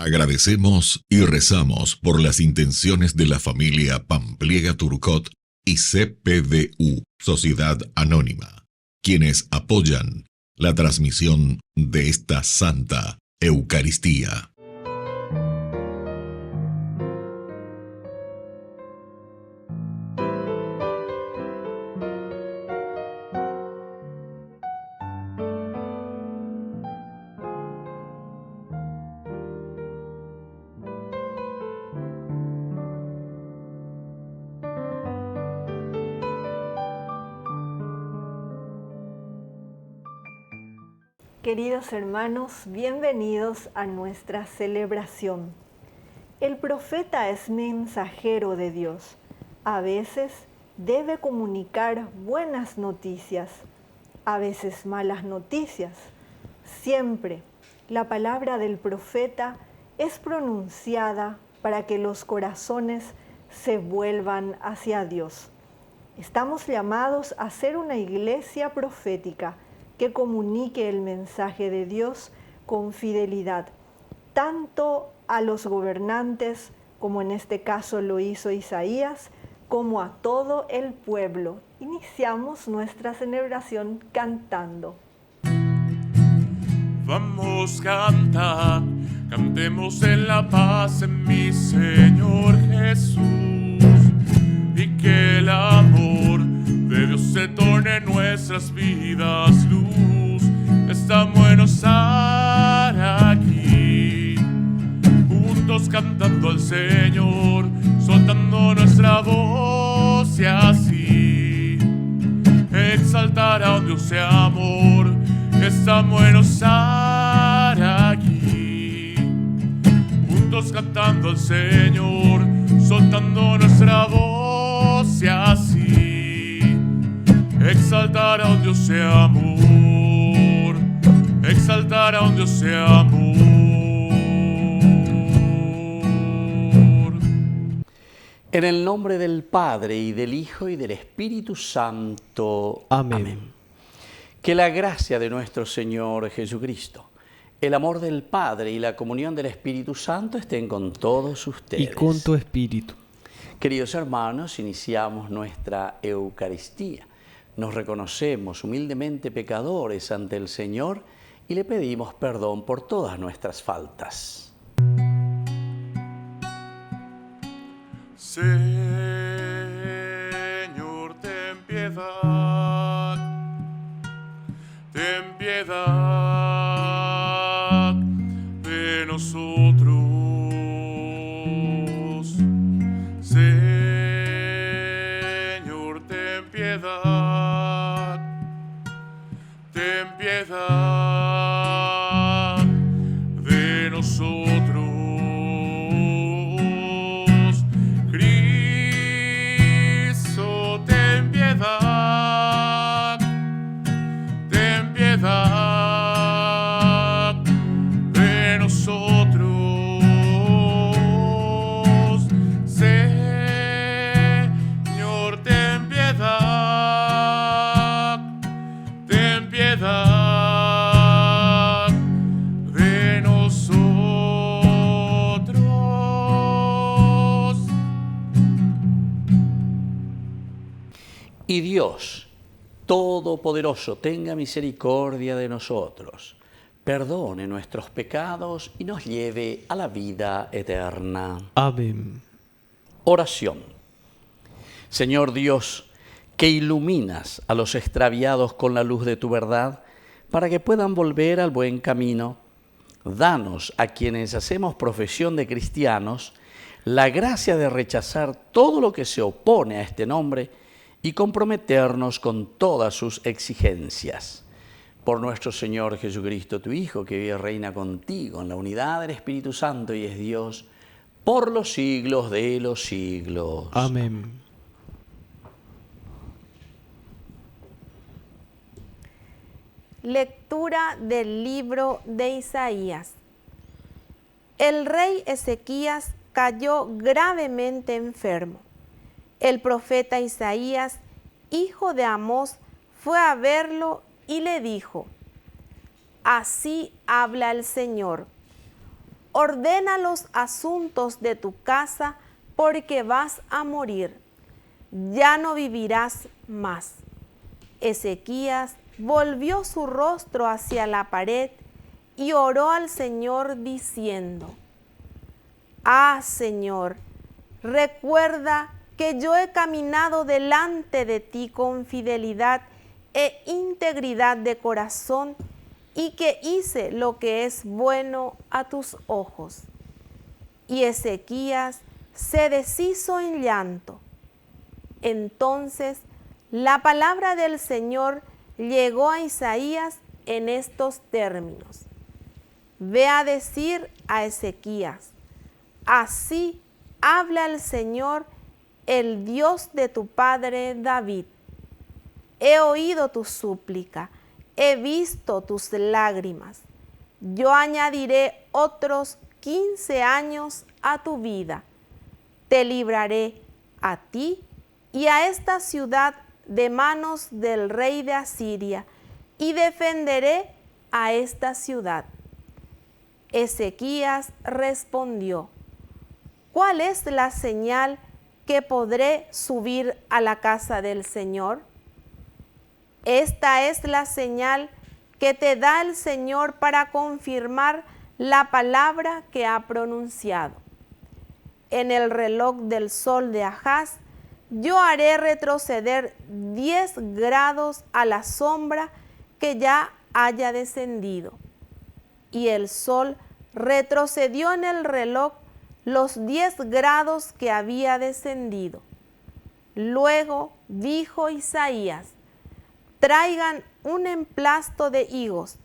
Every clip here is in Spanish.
Agradecemos y rezamos por las intenciones de la familia Pampliega Turcot y CPDU, Sociedad Anónima, quienes apoyan la transmisión de esta Santa Eucaristía. Queridos hermanos, bienvenidos a nuestra celebración. El profeta es mensajero de Dios. A veces debe comunicar buenas noticias, a veces malas noticias. Siempre la palabra del profeta es pronunciada para que los corazones se vuelvan hacia Dios. Estamos llamados a ser una iglesia profética que comunique el mensaje de Dios con fidelidad, tanto a los gobernantes, como en este caso lo hizo Isaías, como a todo el pueblo. Iniciamos nuestra celebración cantando. Vamos a cantar, cantemos en la paz en mi Señor Jesús, y que el amor de Dios se torne en nuestras vidas luz. Está bueno estar aquí, juntos cantando al Señor, soltando nuestra voz y así exaltar a un Dios de amor. Está bueno estar aquí, juntos cantando al Señor, soltando nuestra voz y así exaltar a un Dios de amor, exaltar a un Dios de amor. En el nombre del Padre, y del Hijo, y del Espíritu Santo. Amén. Que la gracia de nuestro Señor Jesucristo, el amor del Padre y la comunión del Espíritu Santo estén con todos ustedes. Y con tu espíritu. Queridos hermanos, iniciamos nuestra Eucaristía. Nos reconocemos humildemente pecadores ante el Señor y le pedimos perdón por todas nuestras faltas. Señor, ten piedad, ten piedad de nosotros. Señor, ten piedad, ten piedad de nosotros. Cristo, ten piedad, ten piedad de nosotros. Señor, ten piedad, ten piedad de nosotros. Y Dios Todopoderoso tenga misericordia de nosotros, perdone nuestros pecados y nos lleve a la vida eterna. Amén. Oración. Señor Dios, que iluminas a los extraviados con la luz de tu verdad, para que puedan volver al buen camino, danos a quienes hacemos profesión de cristianos la gracia de rechazar todo lo que se opone a este nombre y comprometernos con todas sus exigencias. Por nuestro Señor Jesucristo, tu Hijo, que vive y reina contigo en la unidad del Espíritu Santo y es Dios, por los siglos de los siglos. Amén. Lectura del libro de Isaías. El rey Ezequías cayó gravemente enfermo. El profeta Isaías, hijo de Amós, fue a verlo y le dijo: Así habla el Señor. ordena los asuntos de tu casa, porque vas a morir. Ya no vivirás más. Ezequías volvió su rostro hacia la pared y oró al Señor diciendo: Ah, Señor, recuerda que yo he caminado delante de ti con fidelidad e integridad de corazón y que hice lo que es bueno a tus ojos. Y Ezequías se deshizo en llanto. Entonces la palabra del Señor llegó a Isaías en estos términos: Ve a decir a Ezequías: así habla el Señor, el Dios de tu padre David. He oído tu súplica, he visto tus lágrimas. Yo añadiré otros 15 años a tu vida. Te libraré a ti y a esta ciudad de manos del rey de Asiria, y defenderé a esta ciudad. Ezequías respondió: ¿Cuál es la señal que podré subir a la casa del Señor? Esta es la señal que te da el Señor para confirmar la palabra que ha pronunciado. En el reloj del sol de Ahaz, yo haré retroceder 10 grados a la sombra que ya haya descendido. Y el sol retrocedió en el reloj los 10 grados que había descendido. Luego dijo Isaías: traigan un emplasto de higos,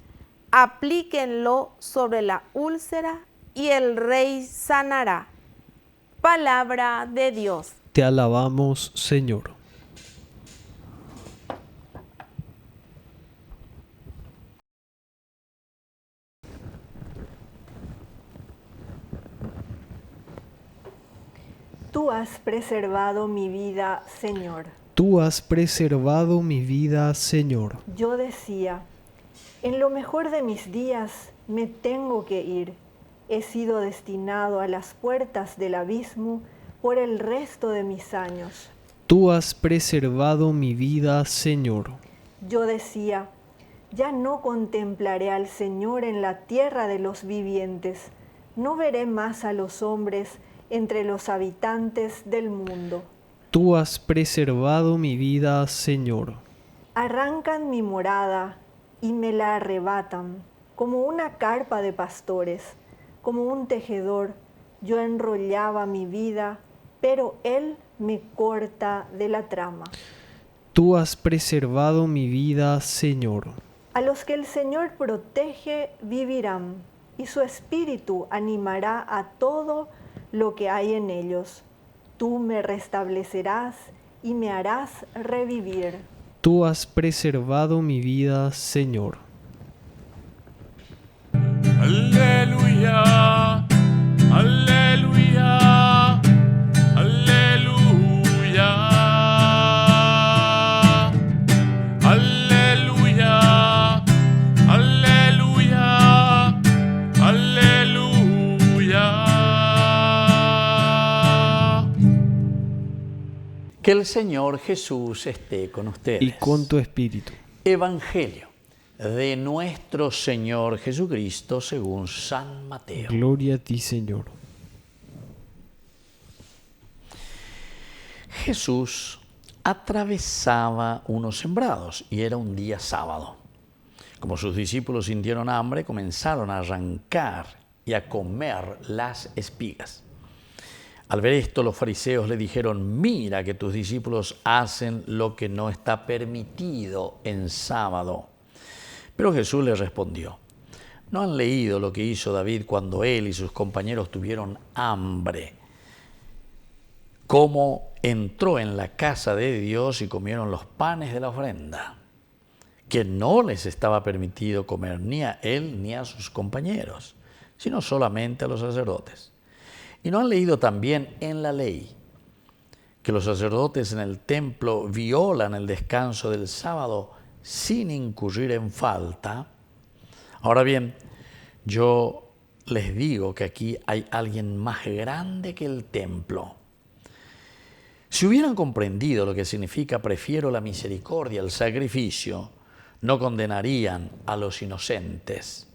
aplíquenlo sobre la úlcera y el rey sanará. Palabra de Dios. Te alabamos, Señor. Tú has preservado mi vida, Señor. Tú has preservado mi vida, Señor. Yo decía: en lo mejor de mis días me tengo que ir. He sido destinado a las puertas del abismo por el resto de mis años. Tú has preservado mi vida, Señor. Yo decía: ya no contemplaré al Señor en la tierra de los vivientes. No veré más a los hombres entre los habitantes del mundo. Tú has preservado mi vida, Señor. Arrancan mi morada y me la arrebatan, como una carpa de pastores, como un tejedor. Yo enrollaba mi vida, pero Él me corta de la trama. Tú has preservado mi vida, Señor. A los que el Señor protege vivirán, y su espíritu animará a todo lo que hay en ellos. Tú me restablecerás y me harás revivir. Tú has preservado mi vida, Señor. Aleluya, aleluya, aleluya, aleluya, aleluya, aleluya. Que el Señor Jesús esté con ustedes. Y con tu espíritu. Evangelio de nuestro Señor Jesucristo según San Mateo. Gloria a ti, Señor. Jesús atravesaba unos sembrados y era un día sábado. Como sus discípulos sintieron hambre, comenzaron a arrancar y a comer las espigas. Al ver esto, los fariseos le dijeron: mira que tus discípulos hacen lo que no está permitido en sábado. Pero Jesús les respondió: ¿no han leído lo que hizo David cuando él y sus compañeros tuvieron hambre? Cómo entró en la casa de Dios y comieron los panes de la ofrenda, que no les estaba permitido comer ni a él ni a sus compañeros, sino solamente a los sacerdotes. ¿Y no han leído también en la ley que los sacerdotes en el templo violan el descanso del sábado sin incurrir en falta? Ahora bien, yo les digo que aquí hay alguien más grande que el templo. Si hubieran comprendido lo que significa prefiero la misericordia al sacrificio, no condenarían a los inocentes,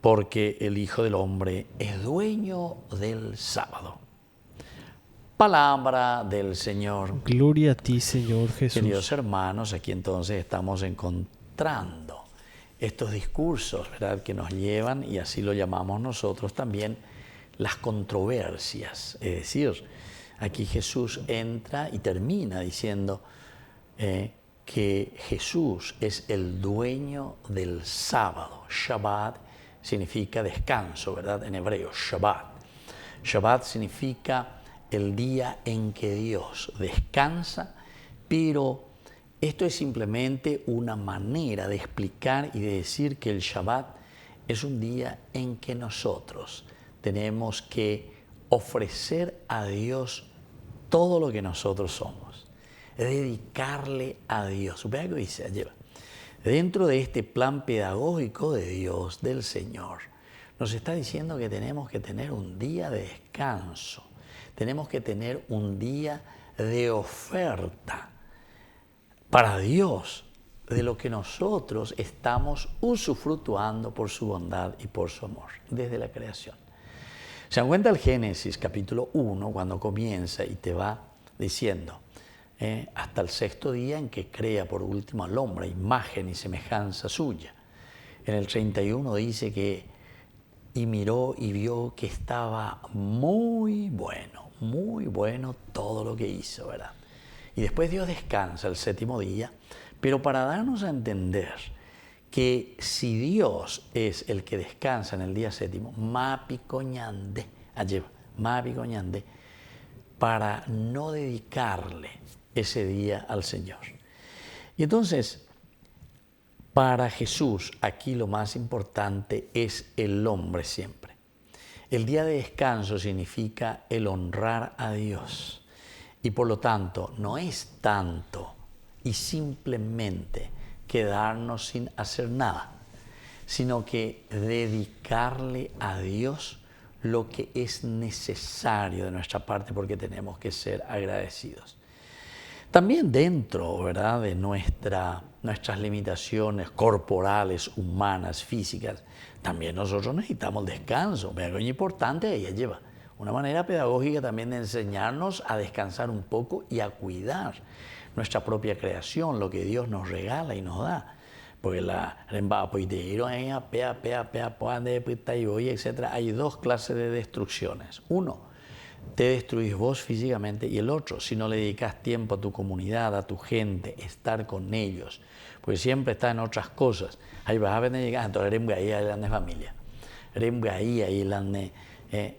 porque el Hijo del Hombre es dueño del sábado. Palabra del Señor. Gloria a ti, Señor Jesús. Queridos hermanos, aquí entonces estamos encontrando estos discursos, ¿verdad?, que nos llevan, y así lo llamamos nosotros también, las controversias. Es decir, aquí Jesús entra y termina diciendo que Jesús es el dueño del sábado. Shabbat significa descanso, ¿verdad?, en hebreo, Shabbat. Shabbat significa el día en que Dios descansa, pero esto es simplemente una manera de explicar y de decir que el Shabbat es un día en que nosotros tenemos que ofrecer a Dios todo lo que nosotros somos, dedicarle a Dios. Vea que dice, lleva. Dentro de este plan pedagógico de Dios, del Señor, nos está diciendo que tenemos que tener un día de descanso, tenemos que tener un día de oferta para Dios de lo que nosotros estamos usufructuando por su bondad y por su amor desde la creación. Se dan cuenta el Génesis capítulo 1 cuando comienza y te va diciendo hasta el sexto día en que crea por último al hombre, imagen y semejanza suya. En el 31 dice que y miró y vio que estaba muy bueno todo lo que hizo, ¿verdad? Y después Dios descansa el séptimo día, pero para darnos a entender que si Dios es el que descansa en el día séptimo, para no dedicarle ese día al Señor. Y entonces, para Jesús, aquí lo más importante es el hombre siempre. El día de descanso significa el honrar a Dios. Y por lo tanto, no es tanto y simplemente quedarnos sin hacer nada, sino que dedicarle a Dios lo que es necesario de nuestra parte, porque tenemos que ser agradecidos. También dentro, ¿verdad?, de nuestras limitaciones corporales, humanas, físicas, también nosotros necesitamos descanso. Pero lo importante, ella lleva una manera pedagógica también de enseñarnos a descansar un poco y a cuidar nuestra propia creación, lo que Dios nos regala y nos da. Porque etc. Hay dos clases de destrucciones. Uno, te destruís vos físicamente, y el otro, si no le dedicas tiempo a tu comunidad, a tu gente, estar con ellos, porque siempre estás en otras cosas. Ahí vas a venir llegar, entonces eres ahí de familia, eres ahí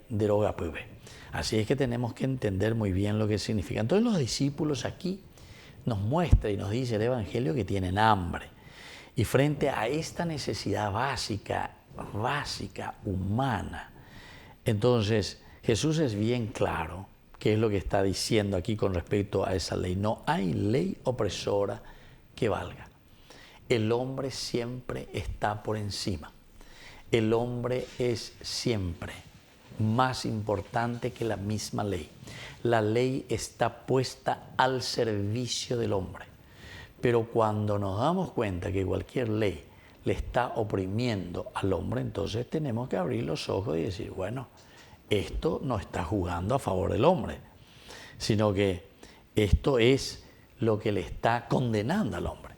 droga, pues. Así es que tenemos que entender muy bien lo que significa. Entonces los discípulos aquí nos muestra y nos dice el Evangelio que tienen hambre. Y frente a esta necesidad básica, humana, entonces Jesús es bien claro qué es lo que está diciendo aquí con respecto a esa ley. No hay ley opresora que valga. El hombre siempre está por encima. El hombre es siempre más importante que la misma ley. La ley está puesta al servicio del hombre. Pero cuando nos damos cuenta que cualquier ley le está oprimiendo al hombre, entonces tenemos que abrir los ojos y decir, bueno, esto no está jugando a favor del hombre, sino que esto es lo que le está condenando al hombre.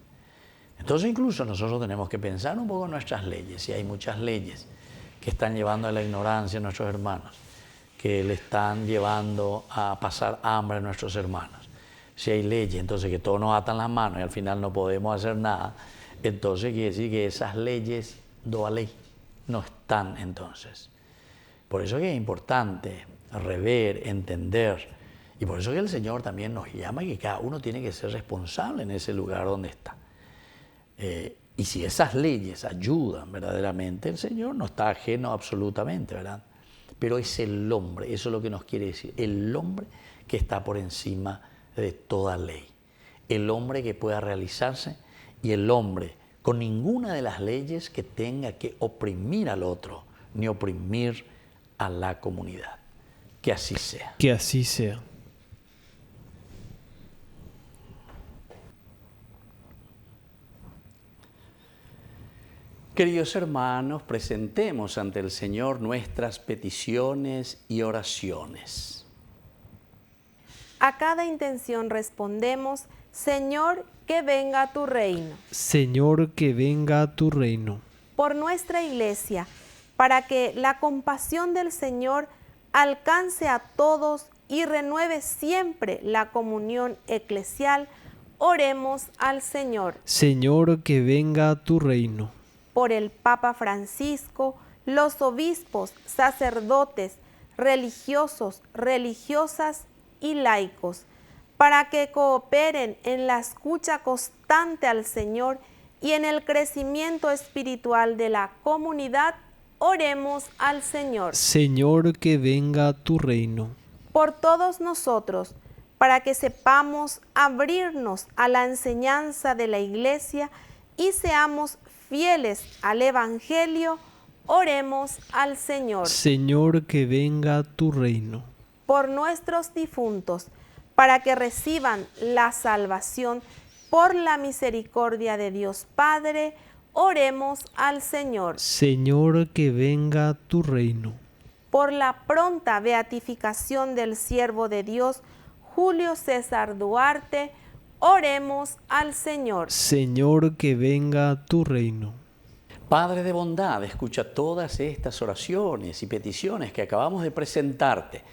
Entonces incluso nosotros tenemos que pensar un poco en nuestras leyes. Si hay muchas leyes que están llevando a la ignorancia a nuestros hermanos, que le están llevando a pasar hambre a nuestros hermanos. Si hay leyes, entonces que todos nos atan las manos y al final no podemos hacer nada, entonces quiere decir que esas leyes do a ley no están entonces. Por eso que es importante rever, entender, y por eso que el Señor también nos llama que cada uno tiene que ser responsable en ese lugar donde está. Y si esas leyes ayudan verdaderamente, el Señor no está ajeno absolutamente, ¿verdad? Pero es el hombre, eso es lo que nos quiere decir, el hombre que está por encima de toda ley, el hombre que pueda realizarse y el hombre con ninguna de las leyes que tenga que oprimir al otro, ni oprimir a la comunidad. Que así sea. Que así sea. Queridos hermanos, presentemos ante el Señor nuestras peticiones y oraciones. A cada intención respondemos, Señor, que venga tu reino. Señor, que venga tu reino. Por nuestra Iglesia, para que la compasión del Señor alcance a todos y renueve siempre la comunión eclesial, oremos al Señor. Señor, que venga tu reino. Por el Papa Francisco, los obispos, sacerdotes, religiosos, religiosas y laicos, para que cooperen en la escucha constante al Señor y en el crecimiento espiritual de la comunidad, oremos al Señor. Señor, que venga tu reino. Por todos nosotros, para que sepamos abrirnos a la enseñanza de la Iglesia y seamos fieles al Evangelio, oremos al Señor. Señor, que venga tu reino. Por nuestros difuntos, para que reciban la salvación por la misericordia de Dios Padre, oremos al Señor. Señor, que venga tu reino. Por la pronta beatificación del siervo de Dios, Julio César Duarte, oremos al Señor. Señor, que venga tu reino. Padre de bondad, escucha todas estas oraciones y peticiones que acabamos de presentarte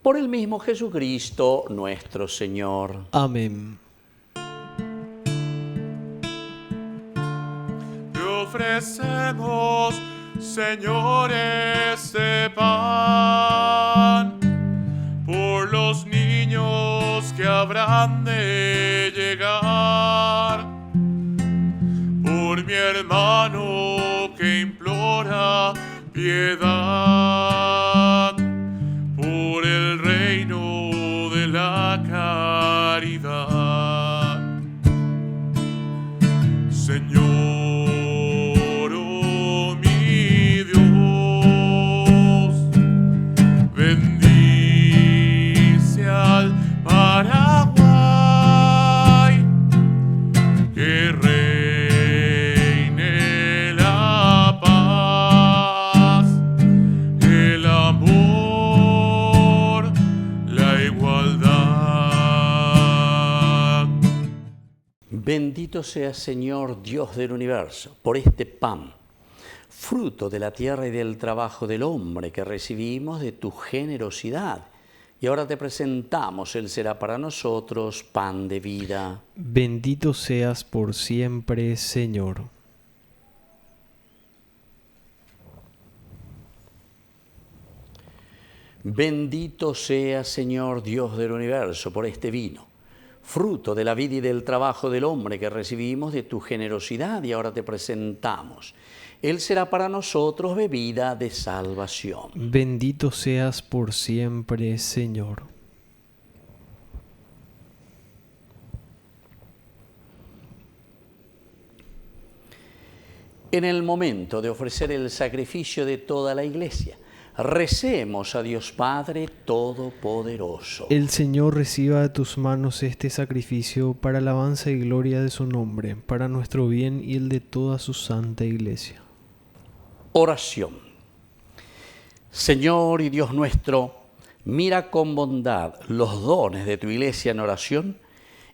por el mismo Jesucristo nuestro Señor. Amén. Te ofrecemos, Señor, este pan por los niños que habrán de llegar, por mi hermano que implora piedad, por el reino de la caridad. Señor, oh mi Dios, bendice al Paraguay, que reine la paz, el amor, la igualdad. Bendito seas, Señor, Dios del universo, por este pan, fruto de la tierra y del trabajo del hombre que recibimos de tu generosidad. Y ahora te presentamos, Él será para nosotros pan de vida. Bendito seas por siempre, Señor. Bendito seas, Señor, Dios del universo, por este vino, fruto de la vida y del trabajo del hombre que recibimos de tu generosidad, y ahora te presentamos. Él será para nosotros bebida de salvación. Bendito seas por siempre, Señor. En el momento de ofrecer el sacrificio de toda la Iglesia, recemos a Dios Padre Todopoderoso. El Señor reciba de tus manos este sacrificio para alabanza y gloria de su nombre, para nuestro bien y el de toda su santa Iglesia. Oración. Señor y Dios nuestro, mira con bondad los dones de tu Iglesia en oración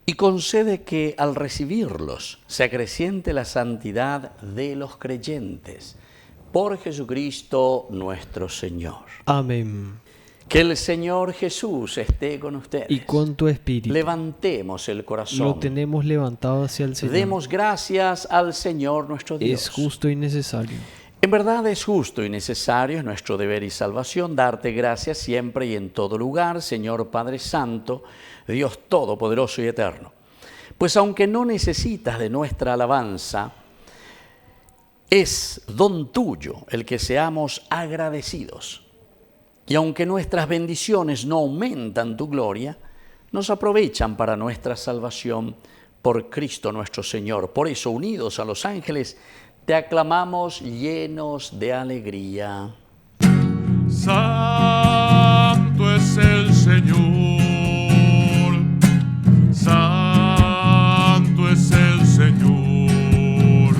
y concede que al recibirlos se acreciente la santidad de los creyentes. Por Jesucristo nuestro Señor. Amén. Que el Señor Jesús esté con ustedes. Y con tu espíritu. Levantemos el corazón. Lo tenemos levantado hacia el Señor. Demos gracias al Señor nuestro Dios. Es justo y necesario. En verdad es justo y necesario, es nuestro deber y salvación, darte gracias siempre y en todo lugar, Señor Padre Santo, Dios Todopoderoso y Eterno. Pues aunque no necesitas de nuestra alabanza, es don tuyo el que seamos agradecidos. Y aunque nuestras bendiciones no aumentan tu gloria, nos aprovechan para nuestra salvación por Cristo nuestro Señor. Por eso, unidos a los ángeles, te aclamamos llenos de alegría. Santo es el Señor, santo es el Señor,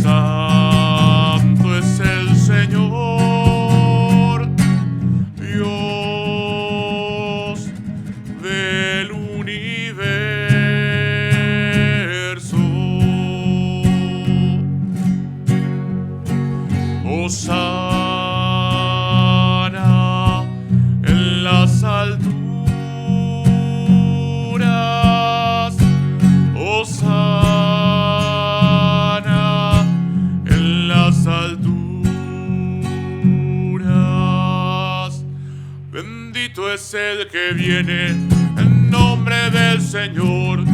santo es el Señor, Dios del universo. Hosana en las alturas, hosana en las alturas. Bendito es el que viene en nombre del Señor,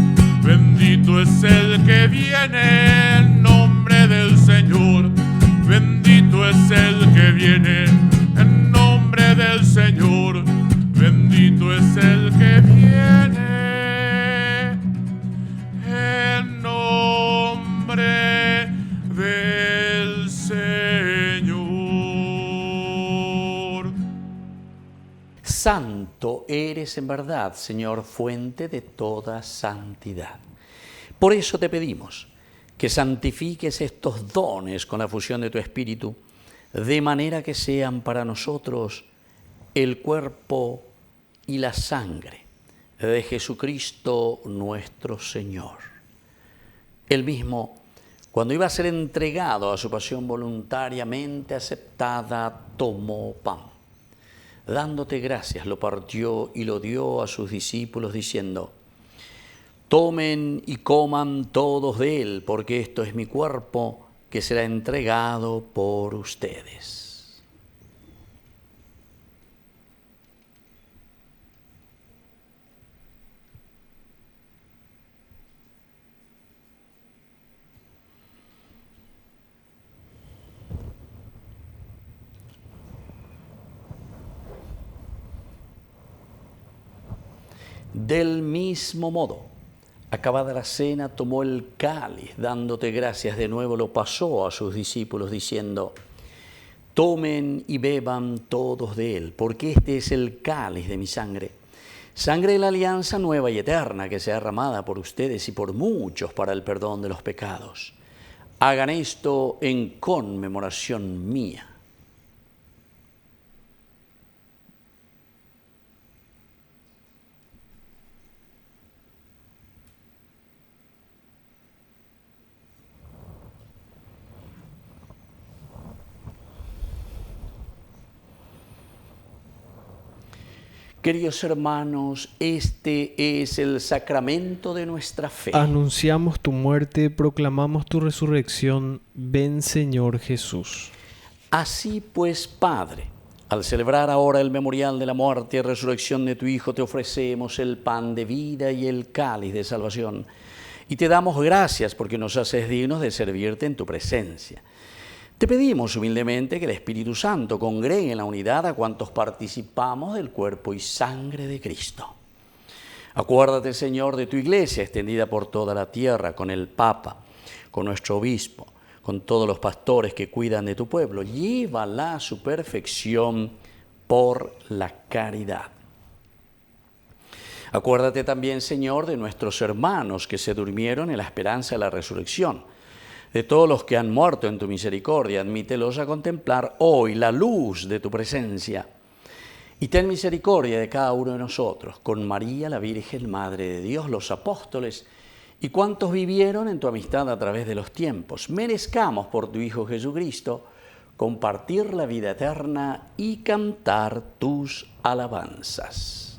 bendito es el que viene en nombre del Señor. Bendito es el que viene en nombre del Señor. Bendito es el que viene en nombre del Señor. Santo eres en verdad, Señor, fuente de toda santidad. Por eso te pedimos que santifiques estos dones con la fusión de tu Espíritu, de manera que sean para nosotros el cuerpo y la sangre de Jesucristo nuestro Señor. Él mismo, cuando iba a ser entregado a su pasión voluntariamente aceptada, tomó pan. Dándote gracias, lo partió y lo dio a sus discípulos, diciendo: tomen y coman todos de él, porque esto es mi cuerpo que será entregado por ustedes. Del mismo modo, acabada la cena, tomó el cáliz, dándote gracias de nuevo, lo pasó a sus discípulos, diciendo: tomen y beban todos de él, porque este es el cáliz de mi sangre, sangre de la alianza nueva y eterna, que sea derramada por ustedes y por muchos para el perdón de los pecados. Hagan esto en conmemoración mía. Queridos hermanos, este es el sacramento de nuestra fe. Anunciamos tu muerte, proclamamos tu resurrección. Ven, Señor Jesús. Así pues, Padre, al celebrar ahora el memorial de la muerte y resurrección de tu Hijo, te ofrecemos el pan de vida y el cáliz de salvación. Y te damos gracias porque nos haces dignos de servirte en tu presencia. Te pedimos humildemente que el Espíritu Santo congregue en la unidad a cuantos participamos del cuerpo y sangre de Cristo. Acuérdate, Señor, de tu Iglesia extendida por toda la tierra, con el Papa, con nuestro Obispo, con todos los pastores que cuidan de tu pueblo. Llévala a su perfección por la caridad. Acuérdate también, Señor, de nuestros hermanos que se durmieron en la esperanza de la resurrección. De todos los que han muerto en tu misericordia, admítelos a contemplar hoy la luz de tu presencia. Y ten misericordia de cada uno de nosotros, con María, la Virgen, Madre de Dios, los apóstoles y cuantos vivieron en tu amistad a través de los tiempos. Merezcamos por tu Hijo Jesucristo compartir la vida eterna y cantar tus alabanzas.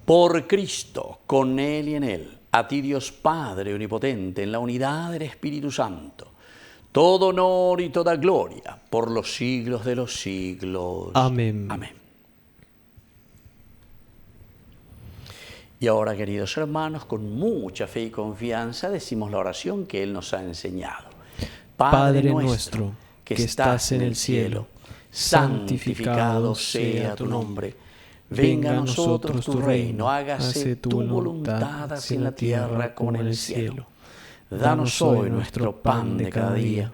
Por Cristo, con Él y en Él, a ti, Dios Padre omnipotente, en la unidad del Espíritu Santo, todo honor y toda gloria por los siglos de los siglos. Amén. Amén. Y ahora, queridos hermanos, con mucha fe y confianza decimos la oración que Él nos ha enseñado. Padre nuestro, que estás en el cielo, santificado sea tu nombre. Venga a nosotros tu reino, hágase tu voluntad, así en la tierra como en el cielo. Danos hoy nuestro pan de cada día.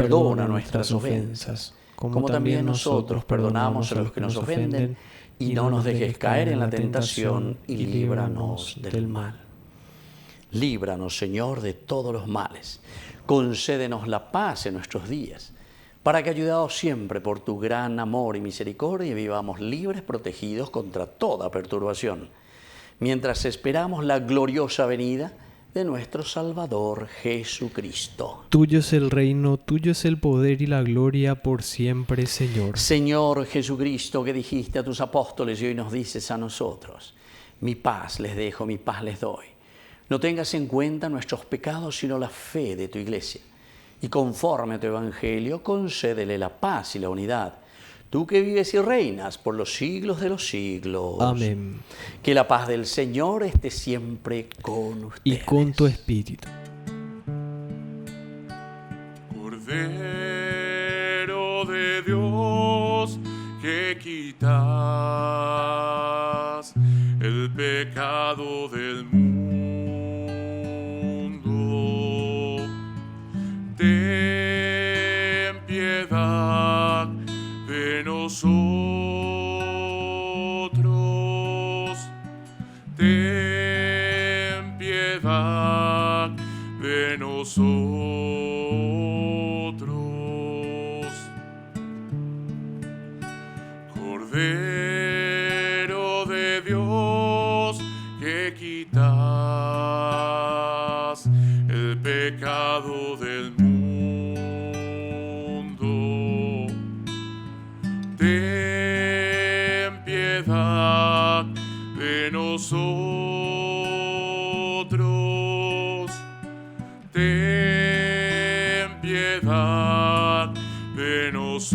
perdona nuestras ofensas, como también nosotros perdonamos a los que nos ofenden, y no nos dejes caer en la tentación, y líbranos del mal. Líbranos, Señor, de todos los males. Concédenos la paz en nuestros días, para que, ayudados siempre por tu gran amor y misericordia, vivamos libres, protegidos contra toda perturbación, mientras esperamos la gloriosa venida de nuestro Salvador Jesucristo. Tuyo es el reino, tuyo es el poder y la gloria por siempre, Señor. Señor Jesucristo, que dijiste a tus apóstoles y hoy nos dices a nosotros: mi paz les dejo, mi paz les doy. No tengas en cuenta nuestros pecados, sino la fe de tu Iglesia. Y conforme a tu Evangelio, concédele la paz y la unidad. Tú que vives y reinas por los siglos de los siglos. Amén. Que la paz del Señor esté siempre con ustedes. Y con tu espíritu. Cordero de Dios, que quitas el pecado del mundo, ten piedad de nosotros, ten piedad de nosotros. Cordero de Dios, que quitas el pecado del mundo, ten piedad de nosotros, ten piedad de nosotros.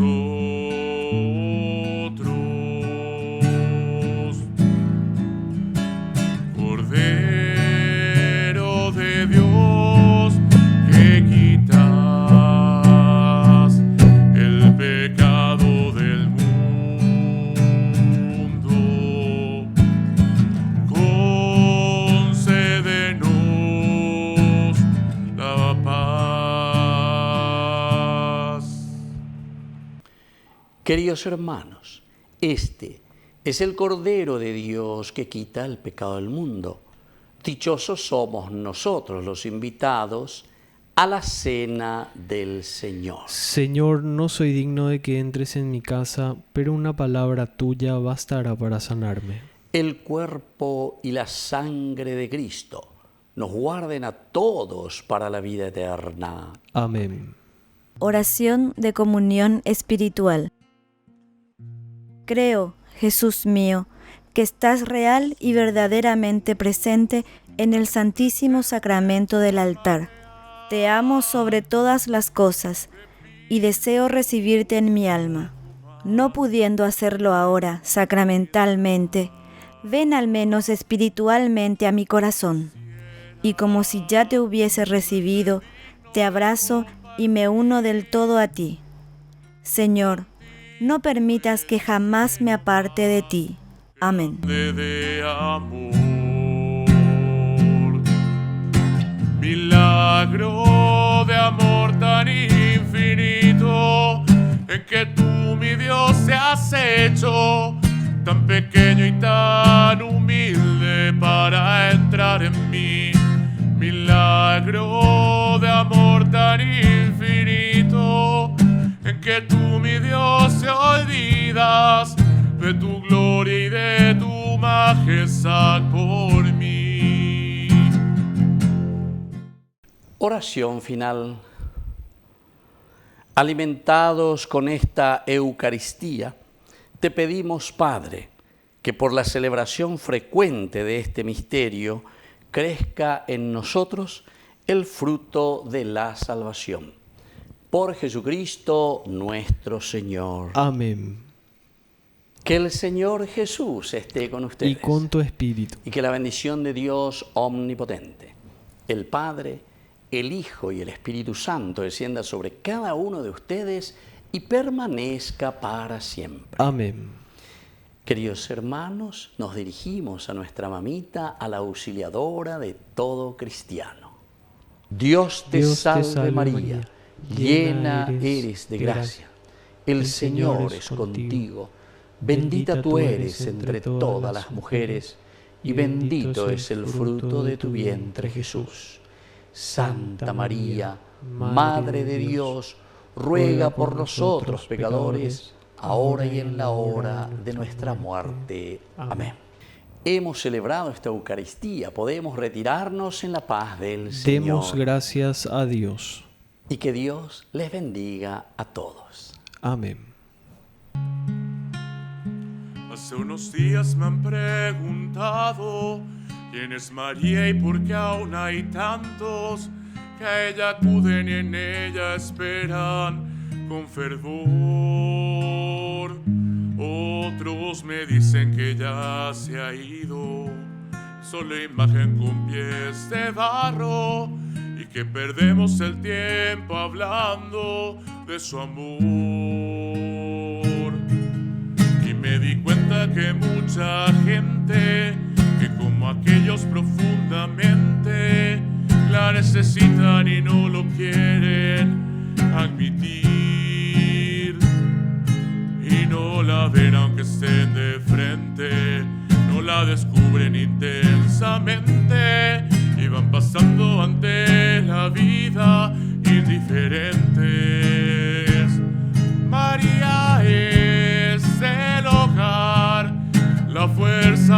Cordero de Dios, que quitas el pecado del mundo, concédenos la paz. Queridos hermanos, este es el Cordero de Dios que quita el pecado del mundo. Dichosos somos nosotros los invitados a la cena del Señor. Señor, no soy digno de que entres en mi casa, pero una palabra tuya bastará para sanarme. El cuerpo y la sangre de Cristo nos guarden a todos para la vida eterna. Amén. Oración de comunión espiritual. Creo, Jesús mío, que estás real y verdaderamente presente en el Santísimo Sacramento del altar. Te amo sobre todas las cosas y deseo recibirte en mi alma. No pudiendo hacerlo ahora sacramentalmente, ven al menos espiritualmente a mi corazón. Y como si ya te hubiese recibido, te abrazo y me uno del todo a ti. Señor, no permitas que jamás me aparte de ti. Amén. De amor, milagro de amor tan infinito, en que tú, mi Dios, se has hecho tan pequeño y tan humilde para entrar en mí. Milagro de amor tan infinito, en que tú, mi Dios, te olvidas de tu gloria y de tu majestad por mí. Oración final. Alimentados con esta Eucaristía, te pedimos, Padre, que por la celebración frecuente de este misterio crezca en nosotros el fruto de la salvación. Por Jesucristo nuestro Señor. Amén. Que el Señor Jesús esté con ustedes. Y con tu espíritu. Y que la bendición de Dios omnipotente, el Padre, el Hijo y el Espíritu Santo descienda sobre cada uno de ustedes y permanezca para siempre. Amén. Queridos hermanos, nos dirigimos a nuestra mamita, a la auxiliadora de todo cristiano. Dios te salve María, llena eres de gracia. El Señor es contigo. Bendita tú eres entre todas las mujeres, y bendito es el fruto de tu vientre, Jesús. Santa María, Madre de Dios, ruega por nosotros pecadores, ahora y en la hora de nuestra muerte. Amén. Hemos celebrado esta Eucaristía, podemos retirarnos en la paz del Señor. Demos gracias a Dios. Y que Dios les bendiga a todos. Amén. Hace unos días me han preguntado quién es María y por qué aún hay tantos que a ella acuden y en ella esperan con fervor. Otros me dicen que ya se ha ido, solo imagen con pies de barro, y que perdemos el tiempo hablando de su amor. Y me di cuenta que mucha gente, que como aquellos profundamente la necesitan y no lo quieren admitir, y no la ven aunque estén de frente, no la descubren intensamente y van pasando ante la vida indiferentes. María es el hogar, la fuerza